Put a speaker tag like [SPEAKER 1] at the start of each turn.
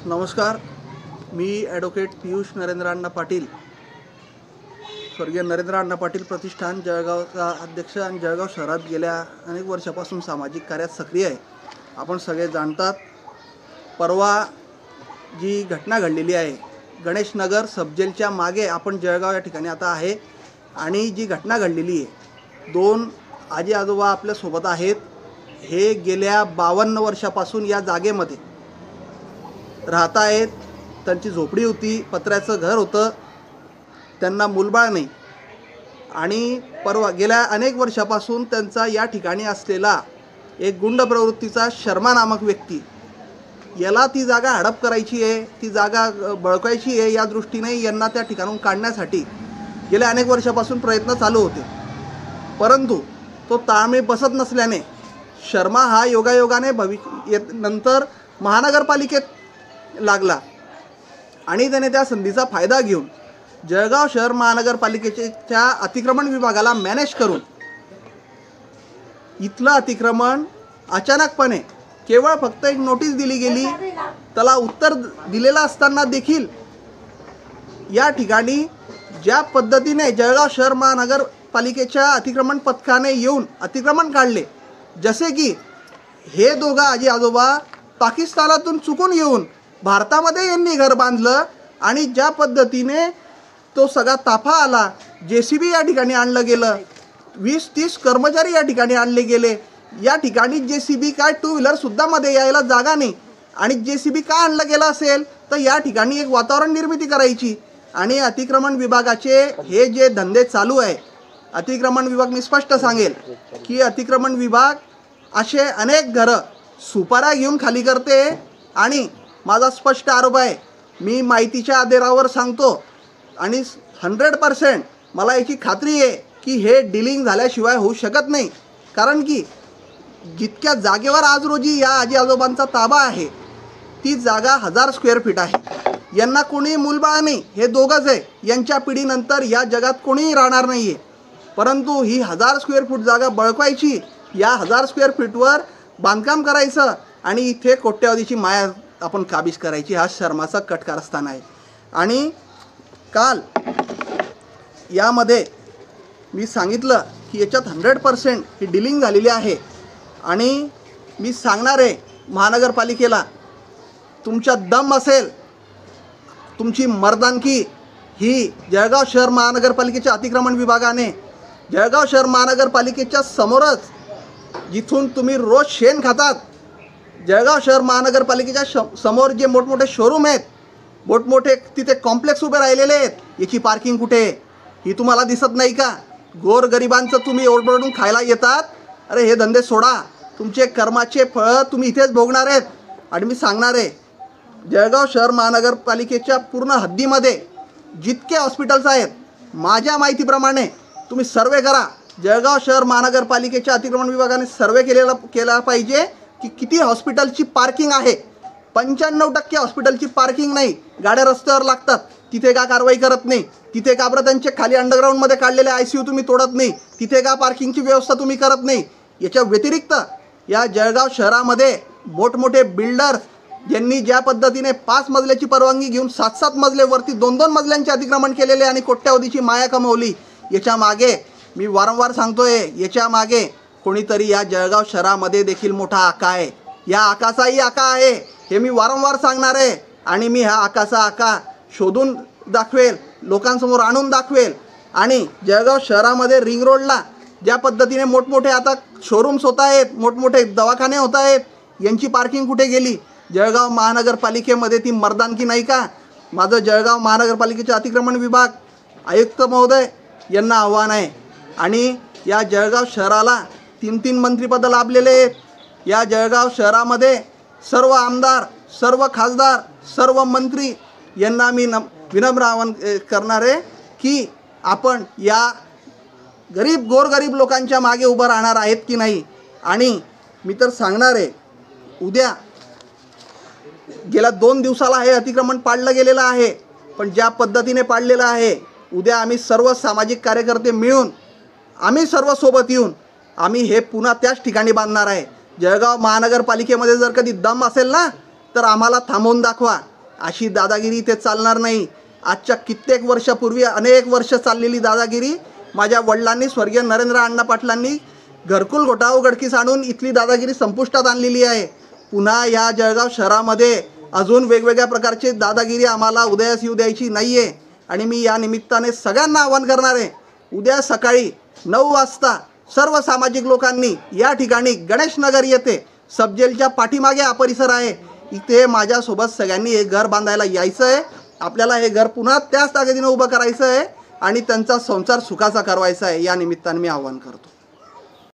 [SPEAKER 1] नमस्कार, मी ॲडव्होकेट पियुष नरेंद्र अण्णा पाटील, स्वर्गीय नरेंद्र अण्णा पाटील प्रतिष्ठान जळगावचा अध्यक्ष आणि जळगाव शहरात गेल्या अनेक वर्षापासून सामाजिक कार्यात सक्रिय आहे. आपण सगळे जाणतात, परवा जी घटना घडलेली आहे गणेश नगर सबजेलच्या मागे आपण जळगाव या ठिकाणी आता आहे आणि जी घटना घडलेली आहे, 2 आजी आजोबा आपल्यासोबत आहेत. हे गेल्या 52 वर्षापासून या जागेमध्ये राहत आहेत. त्यांची झोपडी होती, पत्र्याचं घर होतं, त्यांना मूलबाळ नाही. आणि परवा गेल्या अनेक वर्षापासून त्यांचा या ठिकाणी असलेला एक गुंड प्रवृत्तीचा शर्मा नामक व्यक्ती, याला ती जागा हडप करायची आहे, ती जागा बळकायची आहे, या दृष्टीने यांना त्या ठिकाणून काढण्यासाठी गेल्या अनेक वर्षापासून प्रयत्न चालू होते. परंतु तो ताळमेळ बसत नसल्याने शर्मा हा योगायोगाने नंतर महानगरपालिकेत लागला आणि त्याने त्या संधीचा फायदा घेऊन जळगाव शहर महानगरपालिकेच्या अतिक्रमण विभागाला मॅनेज करून इथलं अतिक्रमण अचानकपणे केवळ फक्त एक नोटीस दिली गेली, त्याला उत्तर दिलेलं असताना देखील या ठिकाणी ज्या पद्धतीने जळगाव शहर महानगरपालिकेच्या अतिक्रमण पथकाने येऊन अतिक्रमण काढले, जसे की हे दोघं आजी आजोबा पाकिस्तानातून चुकून येऊन भारतामध्ये यांनी घर बांधलं आणि ज्या पद्धतीने तो सगळा ताफा आला, JCB या ठिकाणी आणलं गेलं, 20-30 कर्मचारी या ठिकाणी आणले गेले. या ठिकाणी JCB काय 2 व्हीलरसुद्धा मध्ये यायला जागा नाही. आणि JCB का आणलं गेलं असेल तर या ठिकाणी एक वातावरण निर्मिती करायची. आणि अतिक्रमण विभागाचे हे जे धंदे चालू आहे, अतिक्रमण विभाग मी स्पष्ट सांगेल की अतिक्रमण विभाग असे अनेक घरं सुपाऱ्या घेऊन खाली करते. आणि माझा स्पष्ट आरोप आहे, मी माहितीच्या आधारावर सांगतो आणि 100% मला याची खात्री आहे की हे डिलिंग झाल्याशिवाय होऊ शकत नाही. कारण की जितक्या जागेवर आज रोजी या आजी आजोबांचा ताबा आहे, ती जागा 1000 स्क्वेअर फीट आहे. यांना कोणी मूलबाळ नाही, हे दोघंच आहे. यांच्या पिढीनंतर या जगात कोणीही राहणार नाही आहे. परंतु ही 1000 स्क्वेअर फूट जागा बळकायची, या 1000 स्क्वेअर फीटवर बांधकाम करायचं आणि इथे कोट्यावधीची माया आपण काबीज करायची, हा शर्माचा कट कारस्थान आहे. आणि काल यामध्ये मी सांगितलं की याच्यात 100% ही डिलिंग झालेली आहे. आणि मी सांगणार आहे महानगरपालिकेला, तुमच्या दम असेल, तुमची मर्दानकी ही जळगाव शहर महानगरपालिकेच्या अतिक्रमण विभागाने जळगाव शहर महानगरपालिकेच्या समोरच, जिथून तुम्ही रोज शेण खातात, जळगाव शहर महानगरपालिकेच्या समोर जे मोठमोठे शोरूम आहेत, मोठमोठे तिथे कॉम्प्लेक्स उभे राहिलेले आहेत, याची पार्किंग कुठे ही तुम्हाला दिसत नाही का? गोरगरिबांचं तुम्ही ओरडून खायला येतात. अरे हे धंदे सोडा, तुमचे कर्माचे फळं तुम्ही इथेच भोगणार आहेत. आणि मी सांगणार आहे, जळगाव शहर महानगरपालिकेच्या पूर्ण हद्दीमध्ये जितके हॉस्पिटल्स आहेत, माझ्या माहितीप्रमाणे तुम्ही सर्वे करा. जळगाव शहर महानगरपालिकेच्या अतिक्रमण विभागाने सर्वे केला पाहिजे की किती हॉस्पिटलची पार्किंग आहे. 95% हॉस्पिटलची पार्किंग नाही, गाड्या रस्त्यावर लागतात. तिथे का कारवाई करत नाही? तिथे का बरं त्यांचे खाली अंडरग्राऊंडमध्ये काढलेले ICU तुम्ही तोडत नाही? तिथे का पार्किंगची व्यवस्था तुम्ही करत नाही? याच्या व्यतिरिक्त या जळगाव शहरामध्ये मोठमोठे बिल्डर्स ज्यांनी ज्या पद्धतीने 5 मजल्याची परवानगी घेऊन 7-7 मजलेवरती 2-2 मजल्यांचे अतिक्रमण केलेले आणि कोट्यावधीची माया कमवली, याच्या मागे मी वारंवार सांगतोय, याच्या मागे कोणीतरी या जळगाव शहरामध्ये देखील मोठा आका आहे. या आकाचाही आका आहे, हे मी वारंवार सांगणार आहे. आणि मी हा आकाचा आका शोधून दाखवेल, लोकांसमोर आणून दाखवेल. आणि जळगाव शहरामध्ये रिंग रोडला ज्या पद्धतीने मोठमोठे आता शोरूम्स होत आहेत, मोठमोठे दवाखाने होत आहेत, यांची पार्किंग कुठे गेली? जळगाव महानगरपालिकेमध्ये ती मर्दानकी नाही का? माझं जळगाव महानगरपालिकेचे अतिक्रमण विभाग आयुक्त महोदय यांना आव्हान आहे. आणि या जळगाव शहराला 3-3 मंत्रिपदं लाभलेले आहेत. या जळगाव शहरामध्ये सर्व आमदार, सर्व खासदार, सर्व मंत्री यांना मी विनम्र आवाहन करणार आहे की आपण या गोरगरीब लोकांच्या मागे उभं राहणार आहेत की नाही. आणि मी तर सांगणार आहे, उद्या गेल्या 2 दिवसाला हे अतिक्रमण पाडलं गेलेलं आहे. पण ज्या पद्धतीने पाडलेलं आहे, उद्या आम्ही सर्व सामाजिक कार्यकर्ते मिळून आम्ही सर्व सोबत येऊन आम्ही हे पुन्हा त्याच ठिकाणी बांधणार आहे. जळगाव महानगरपालिकेमध्ये जर कधी दम असेल ना तर आम्हाला थांबवून दाखवा. अशी दादागिरी ते चालणार नाही. आजच्या कित्येक वर्षापूर्वी अनेक वर्ष चाललेली दादागिरी माझ्या वडिलांनी स्वर्गीय नरेंद्र अण्णा पाटलांनी घरकुल घोटाळा उघडकीस आणून इथली दादागिरी संपुष्टात आणलेली आहे. पुन्हा या जळगाव शहरामध्ये अजून वेगवेगळ्या प्रकारची दादागिरी आम्हाला उदयास येऊ द्यायची नाही आहे. आणि मी या निमित्ताने सगळ्यांना आवाहन करणार आहे, उद्या सकाळी 9 वाजता सर्व सामाजिक लोकांनी या ठिकाणी गणेश नगर येथे सबजेलच्या पाठीमागे हा परिसर आहे, इथे माझ्यासोबत सगळ्यांनी हे घर बांधायला यायचं आहे. आपल्याला हे घर पुन्हा त्याच ताकदीने उभं करायचं आहे आणि त्यांचा संसार सुखाचा करवायचा आहे. या निमित्ताने मी आवाहन करतो.